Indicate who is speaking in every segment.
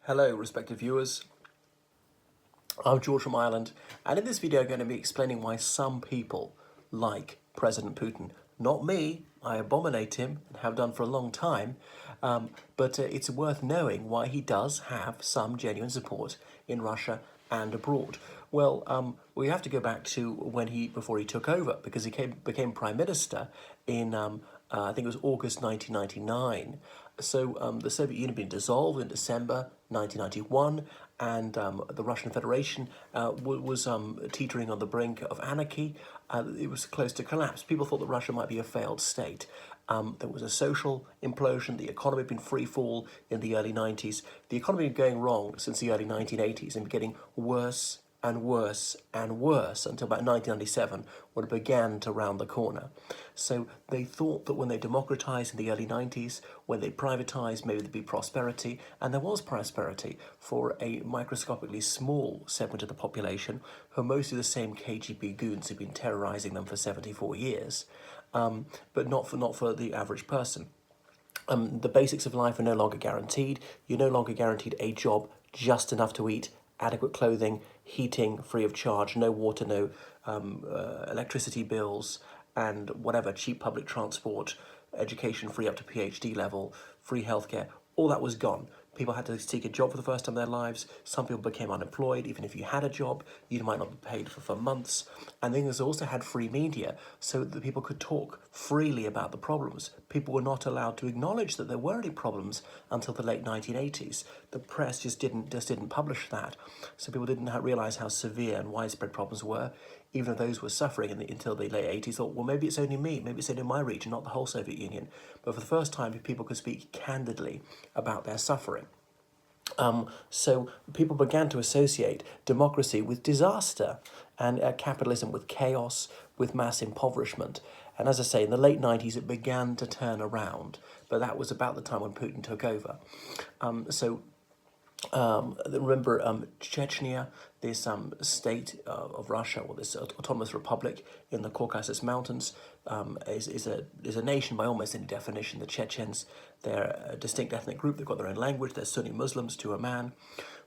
Speaker 1: Hello, respected viewers. I'm George from Ireland, and in this video I'm going to be explaining why some people like President Putin. Not me, I abominate him and have done for a long time, but it's worth knowing why he does have some genuine support in Russia and abroad. Well, we have to go back to before he took over, because he became Prime Minister in I think it was August 1999. So the Soviet Union had been dissolved in December 1991, and the Russian Federation was teetering on the brink of anarchy. It was close to collapse. People thought that Russia might be a failed state. There was a social implosion. The economy had been free fall in the early 90s. The economy had been going wrong since the early 1980s and getting worse and worse and worse until about 1997, when it began to round the corner. So they thought that when they democratized in the early 90s, when they privatized, maybe there'd be prosperity, and there was prosperity for a microscopically small segment of the population, who are mostly the same KGB goons who've been terrorizing them for 74 years, but not for the average person. The basics of life are no longer guaranteed. You're no longer guaranteed a job, just enough to eat, adequate clothing, heating free of charge, no water, no electricity bills, and whatever, cheap public transport, education free up to PhD level, free healthcare. All that was gone. People had to seek a job for the first time in their lives. Some people became unemployed. Even if you had a job, you might not be paid for months. And then there's also had free media, so that people could talk freely about the problems. People were not allowed to acknowledge that there were any problems until the late 1980s. The press just didn't publish that, so people didn't realize how severe and widespread problems were. Even if those were suffering until the late 80s, thought, well, maybe it's only me, maybe it's only my region, not the whole Soviet Union. But for the first time, people could speak candidly about their suffering. So people began to associate democracy with disaster, and capitalism with chaos, with mass impoverishment. And as I say, in the late 90s, it began to turn around, but that was about the time when Putin took over. Remember Chechnya, this state of Russia, or this autonomous republic in the Caucasus Mountains, is a nation by almost any definition. The Chechens, they're a distinct ethnic group. They've got their own language. They're Sunni Muslims to a man.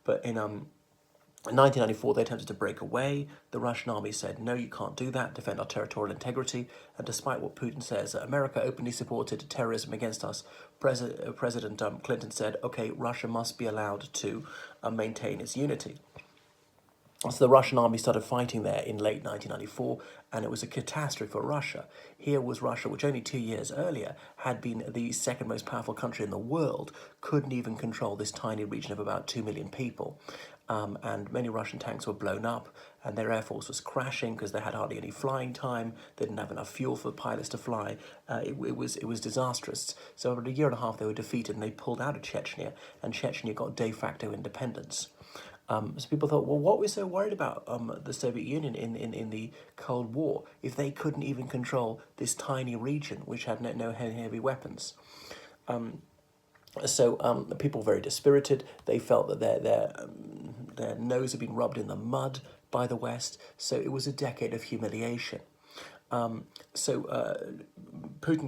Speaker 1: But in 1994, they attempted to break away. The Russian army said, no, you can't do that, defend our territorial integrity. And despite what Putin says, America openly supported terrorism against us. President Clinton said, okay, Russia must be allowed to maintain its unity. So the Russian army started fighting there in late 1994, and it was a catastrophe for Russia. Here was Russia, which only 2 years earlier had been the second most powerful country in the world, couldn't even control this tiny region of about 2 million people. And many Russian tanks were blown up, and their air force was crashing because they had hardly any flying time. They didn't have enough fuel for the pilots to fly. It was disastrous. So over a year and a half, they were defeated, and they pulled out of Chechnya, and Chechnya got de facto independence. So people thought, well, what were we so worried about the Soviet Union in the Cold War if they couldn't even control this tiny region which had no heavy weapons? So people were very dispirited. They felt that their nose had been rubbed in the mud by the West. So it was a decade of humiliation. Putin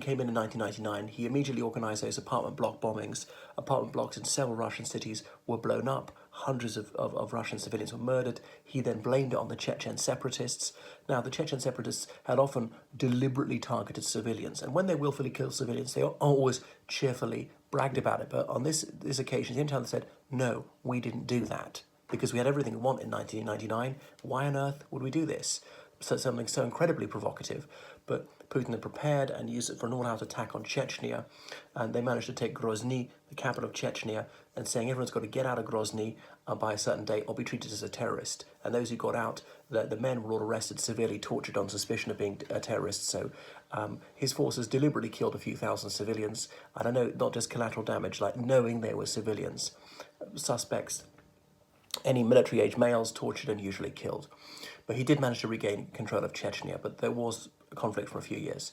Speaker 1: came in 1999. He immediately organized those apartment block bombings. Apartment blocks in several Russian cities were blown up. Hundreds of Russian civilians were murdered. He then blamed it on the Chechen separatists. Now, the Chechen separatists had often deliberately targeted civilians, and when they willfully killed civilians, they always cheerfully bragged about it. But on this occasion, the entire said, no, we didn't do that, because we had everything we want in 1999. Why on earth would we do this? So something so incredibly provocative, but Putin had prepared and used it for an all-out attack on Chechnya, and they managed to take Grozny, the capital of Chechnya, and saying everyone's got to get out of Grozny by a certain date or be treated as a terrorist. And those who got out, the men were all arrested, severely tortured on suspicion of being terrorists. So his forces deliberately killed a few thousand civilians. And I know, not just collateral damage, like knowing they were civilians. Suspects, any military-age males, tortured and usually killed. But he did manage to regain control of Chechnya, but there was a conflict for a few years.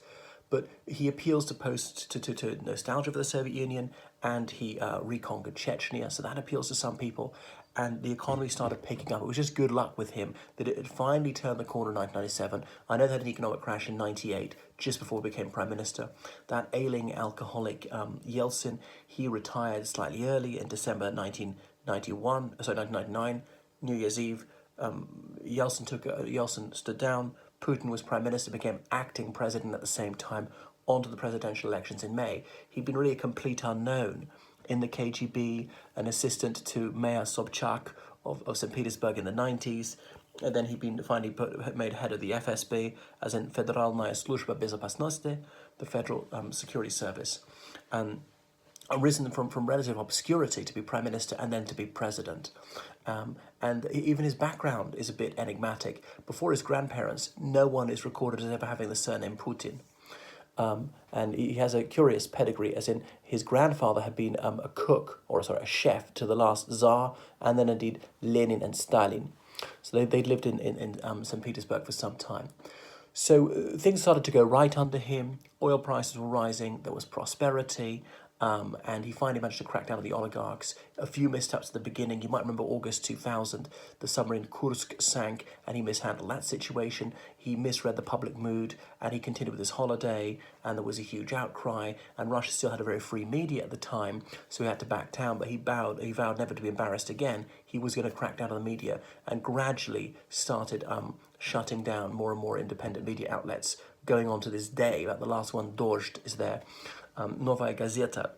Speaker 1: But he appeals to nostalgia for the Soviet Union, and he reconquered Chechnya, so that appeals to some people. And the economy started picking up. It was just good luck with him that it had finally turned the corner in 1997. I know they had an economic crash in 98, just before he became Prime Minister. That ailing alcoholic Yeltsin, he retired slightly early in December 19 1999, New Year's Eve, Yeltsin stood down. Putin was prime minister, became acting president at the same time, onto the presidential elections in May. He'd been really a complete unknown in the KGB, an assistant to Mayor Sobchak of St. Petersburg in the 90s. And then he'd been finally made head of the FSB, as in Federalная служба безопасности, the Federal Security Service. Arisen from relative obscurity to be prime minister and then to be president. And even his background is a bit enigmatic. Before his grandparents, no one is recorded as ever having the surname Putin. And he has a curious pedigree, as in his grandfather had been a chef to the last Tsar, and then indeed Lenin and Stalin. So they'd lived in St. Petersburg for some time. So things started to go right under him. Oil prices were rising. There was prosperity. And he finally managed to crack down on the oligarchs. A few missteps at the beginning. You might remember August 2000, the submarine Kursk sank, and he mishandled that situation. He misread the public mood, and he continued with his holiday, and there was a huge outcry, and Russia still had a very free media at the time, so he had to back down, but he vowed never to be embarrassed again. He was going to crack down on the media, and gradually started shutting down more and more independent media outlets, going on to this day. Like the last one, Dozhd, is there. Novaya Gazeta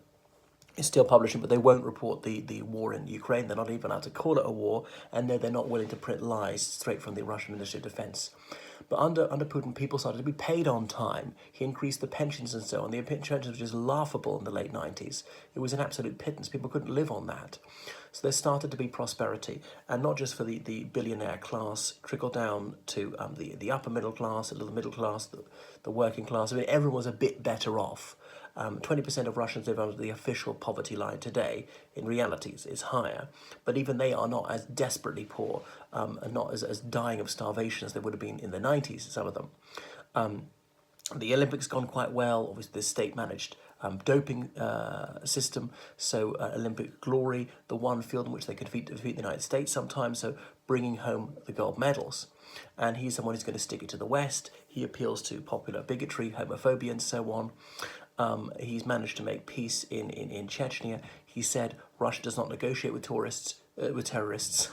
Speaker 1: is still publishing, but they won't report the war in Ukraine. They're not even allowed to call it a war, and they're not willing to print lies straight from the Russian Ministry of Defense. But under Putin, people started to be paid on time. He increased the pensions and so on. The pensions were just laughable in the late 90s. It was an absolute pittance. People couldn't live on that. So there started to be prosperity, and not just for the billionaire class, trickle down to the upper middle class, a little middle class, the working class. I mean, everyone was a bit better off. 20% of Russians live under the official poverty line today. In reality, it's higher. But even they are not as desperately poor and not as dying of starvation as they would have been in the 90s, some of them. The Olympics gone quite well. Obviously, the state-managed doping system. So Olympic glory, the one field in which they could defeat the United States sometimes. So bringing home the gold medals. And he's someone who's going to stick it to the West. He appeals to popular bigotry, homophobia, and so on. He's managed to make peace in Chechnya. He said Russia does not negotiate with terrorists.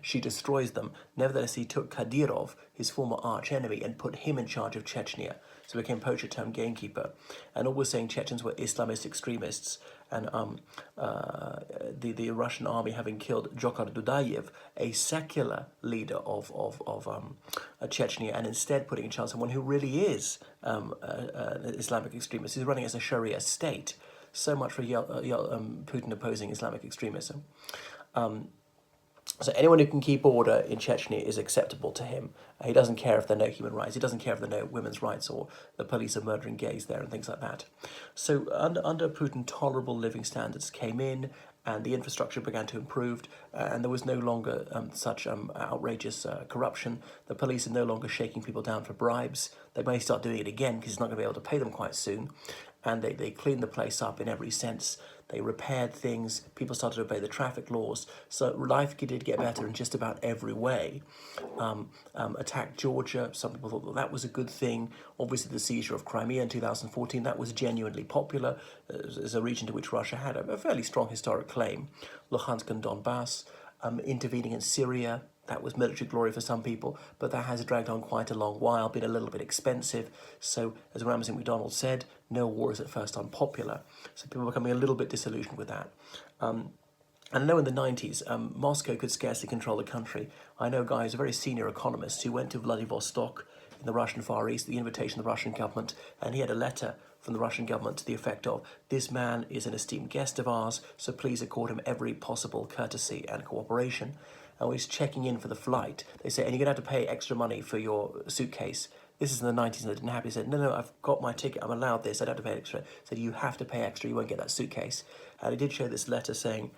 Speaker 1: She destroys them. Nevertheless, he took Kadyrov, his former arch enemy, and put him in charge of Chechnya. So he became poacher turned gamekeeper. And always saying Chechens were Islamist extremists. And the Russian army having killed Dzhokhar Dudayev, a secular leader of Chechnya, and instead putting in charge someone who really is an Islamic extremist. He's running as a Sharia state. So much for Putin opposing Islamic extremism. So anyone who can keep order in Chechnya is acceptable to him. He doesn't care if there are no human rights. He doesn't care if there are no women's rights or the police are murdering gays there and things like that. So under Putin, tolerable living standards came in, and the infrastructure began to improve, and there was no longer such outrageous corruption. The police are no longer shaking people down for bribes. They may start doing it again because he's not going to be able to pay them quite soon. And they cleaned the place up in every sense. They repaired things. People started to obey the traffic laws. So life did get better in just about every way. Attacked Georgia. Some people thought that was a good thing. Obviously, the seizure of Crimea in 2014, that was genuinely popular as a region to which Russia had a fairly strong historic claim. Luhansk and Donbass. Intervening in Syria. That was military glory for some people, but that has dragged on quite a long while, been a little bit expensive. So, as Ramsay MacDonald said, no war is at first unpopular. So people are becoming a little bit disillusioned with that. And I know in the 90s, Moscow could scarcely control the country. I know a guy who's a very senior economist who went to Vladivostok in the Russian Far East, the invitation of the Russian government, and he had a letter from the Russian government to the effect of, this man is an esteemed guest of ours, so please accord him every possible courtesy and cooperation. And when he's checking in for the flight, they say, and you're going to have to pay extra money for your suitcase. This is in the 90s and they didn't have it. He said, no, I've got my ticket, I'm allowed this, I don't have to pay extra. He said, you have to pay extra, you won't get that suitcase. And he did show this letter saying,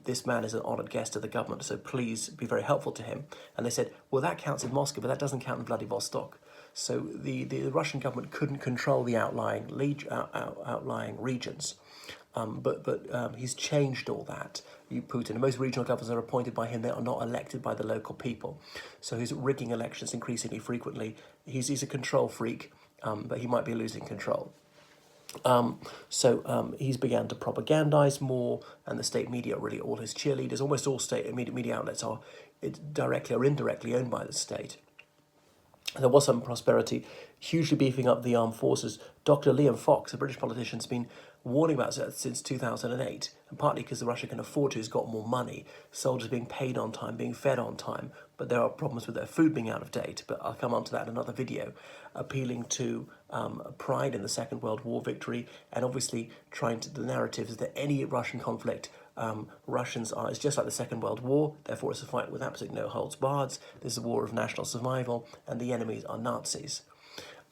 Speaker 1: this man is an honoured guest of the government, so please be very helpful to him. And they said, well, that counts in Moscow, but that doesn't count in Vladivostok. So the Russian government couldn't control the outlying regions. But he's changed all that, Putin. Most regional governors are appointed by him. They are not elected by the local people. So he's rigging elections increasingly frequently. He's a control freak, but he might be losing control. He's began to propagandize more, and the state media are really all his cheerleaders. Almost all state media outlets are directly or indirectly owned by the state. There was some prosperity, hugely beefing up the armed forces. Dr. Liam Fox, a British politician, has been warning about that since 2008, and partly because Russia can afford to, has got more money, soldiers being paid on time, being fed on time, but there are problems with their food being out of date, but I'll come on to that in another video, appealing to pride in the Second World War victory, and obviously trying to, the narrative is that any Russian conflict, Russians are, it's just like the Second World War, therefore it's a fight with absolutely no holds barred, this is a war of national survival, and the enemies are Nazis.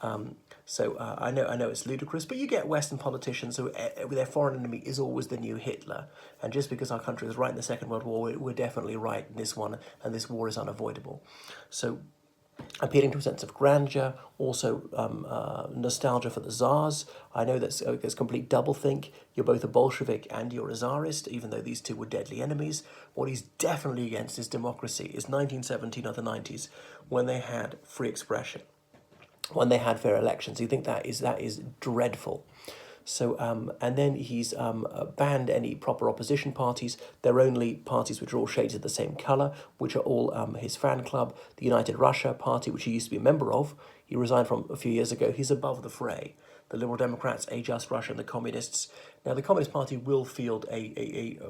Speaker 1: I know it's ludicrous, but you get Western politicians who their foreign enemy is always the new Hitler. And just because our country was right in the Second World War, we're definitely right in this one, and this war is unavoidable. So, appealing to a sense of grandeur, also nostalgia for the Tsars. I know that's it's complete doublethink. You're both a Bolshevik and you're a Tsarist, even though these two were deadly enemies. What he's definitely against is democracy. Is 1917 or the 90s, when they had free expression, when they had fair elections. You think that is dreadful. So, and then he's banned any proper opposition parties. They're only parties which are all shades of the same colour, which are all his fan club. The United Russia Party, which he used to be a member of, he resigned from a few years ago. He's above the fray. The Liberal Democrats, A Just Russia, and the Communists. Now, the Communist Party will field a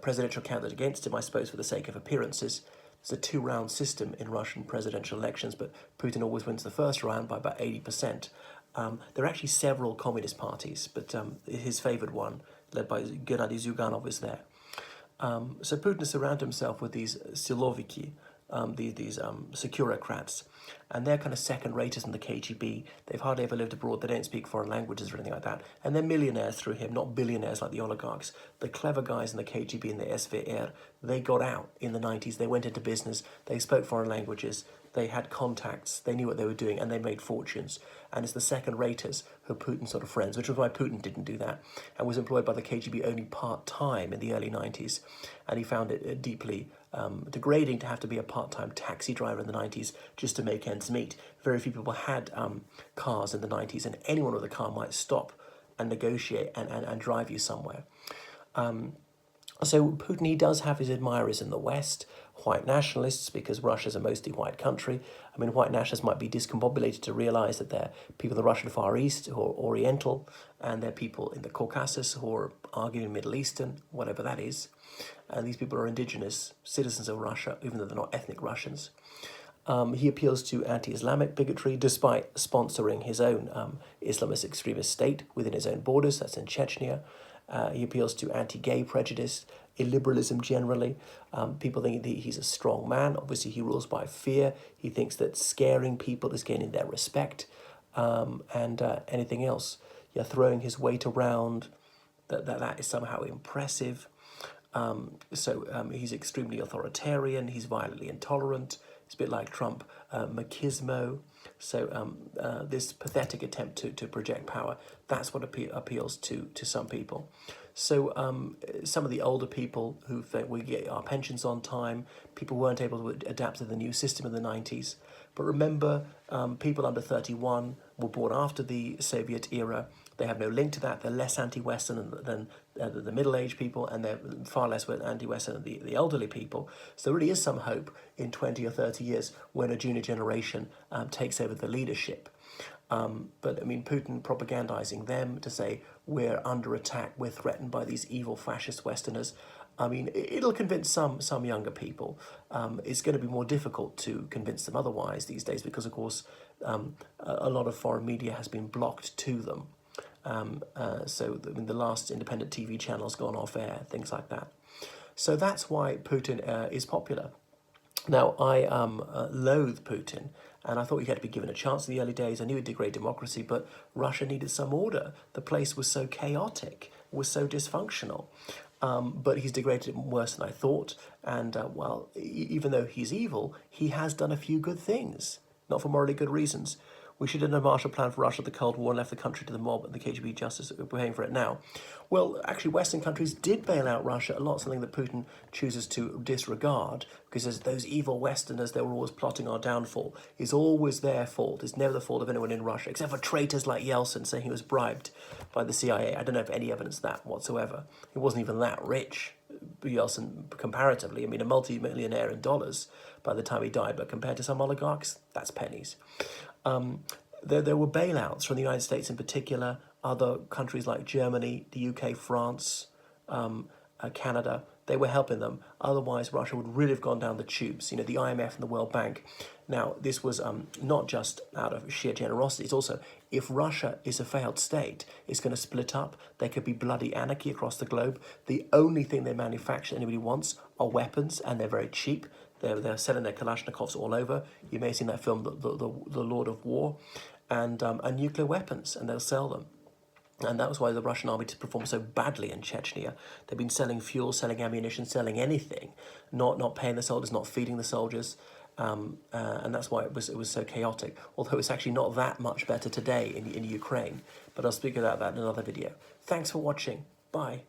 Speaker 1: presidential candidate against him, I suppose, for the sake of appearances. There's a two-round system in Russian presidential elections, but Putin always wins the first round by about 80%. There are actually several communist parties, but his favoured one, led by Gennady Zyuganov, is there. So Putin has surrounded himself with these siloviki, these securocrats, and they're kind of second-raters in the KGB. They've hardly ever lived abroad. They don't speak foreign languages or anything like that. And they're millionaires through him, not billionaires like the oligarchs. The clever guys in the KGB and the SVR, they got out in the 90s. They went into business. They spoke foreign languages. They had contacts. They knew what they were doing, and they made fortunes. And it's the second-raters who are Putin's sort of friends, which is why Putin didn't do that, and was employed by the KGB only part-time in the early 90s. And he found it deeply degrading to have to be a part-time taxi driver in the 90s just to make ends meet. Very few people had cars in the 90s, and anyone with a car might stop and negotiate and drive you somewhere. So Putin, he does have his admirers in the West, white nationalists, because Russia's a mostly white country. I mean, white nationalists might be discombobulated to realise that they're people in the Russian Far East who are Oriental, and they're people in the Caucasus who are arguably Middle Eastern, whatever that is. And these people are indigenous citizens of Russia, even though they're not ethnic Russians. He appeals to anti-Islamic bigotry, despite sponsoring his own Islamist extremist state within his own borders, that's in Chechnya. He appeals to anti-gay prejudice, illiberalism generally. People think that he's a strong man. Obviously, he rules by fear. He thinks that scaring people is gaining their respect, and anything else. Throwing his weight around, that is somehow impressive. He's extremely authoritarian. He's violently intolerant. It's a bit like Trump, machismo. This pathetic attempt to project power, that's what appeals to some people. So some of the older people who think we get our pensions on time, people weren't able to adapt to the new system in the 90s. But remember, people under 31 were born after the Soviet era. They have no link to that. They're less anti-Western than the middle-aged people, and they're far less anti-Western than the elderly people. So there really is some hope in 20 or 30 years when a junior generation takes over the leadership. But I mean, Putin propagandizing them to say we're under attack, we're threatened by these evil fascist Westerners. I mean, it'll convince some younger people. It's going to be more difficult to convince them otherwise these days because, of course, a lot of foreign media has been blocked to them. The last independent TV channel's gone off air, things like that. So that's why Putin is popular. Now, I loathe Putin, and I thought he had to be given a chance in the early days. I knew he'd degrade democracy, but Russia needed some order. The place was so chaotic, was so dysfunctional. But he's degraded it worse than I thought. And, even though he's evil, he has done a few good things, not for morally good reasons. We should have done a Marshall Plan for Russia at the Cold War and left the country to the mob and the KGB justice. We're paying for it now. Well, actually, Western countries did bail out Russia a lot, something that Putin chooses to disregard, because as those evil Westerners, they were always plotting our downfall. It's always their fault. It's never the fault of anyone in Russia, except for traitors like Yeltsin saying he was bribed by the CIA. I don't know if any evidence of that whatsoever. He wasn't even that rich, Yeltsin, comparatively. I mean, a multi-millionaire in dollars by the time he died, but compared to some oligarchs, that's pennies. There were bailouts from the United States in particular, other countries like Germany, the UK, France, Canada. They were helping them. Otherwise, Russia would really have gone down the tubes. You know, the IMF and the World Bank. Now, this was not just out of sheer generosity. It's also, if Russia is a failed state, it's going to split up. There could be bloody anarchy across the globe. The only thing they manufacture anybody wants are weapons, and they're very cheap. They're selling their Kalashnikovs all over. You may have seen that film, The Lord of War, and nuclear weapons, and they'll sell them. And that was why the Russian army performed so badly in Chechnya. They've been selling fuel, selling ammunition, selling anything, not paying the soldiers, not feeding the soldiers, and that's why it was so chaotic. Although it's actually not that much better today in Ukraine. But I'll speak about that in another video. Thanks for watching. Bye.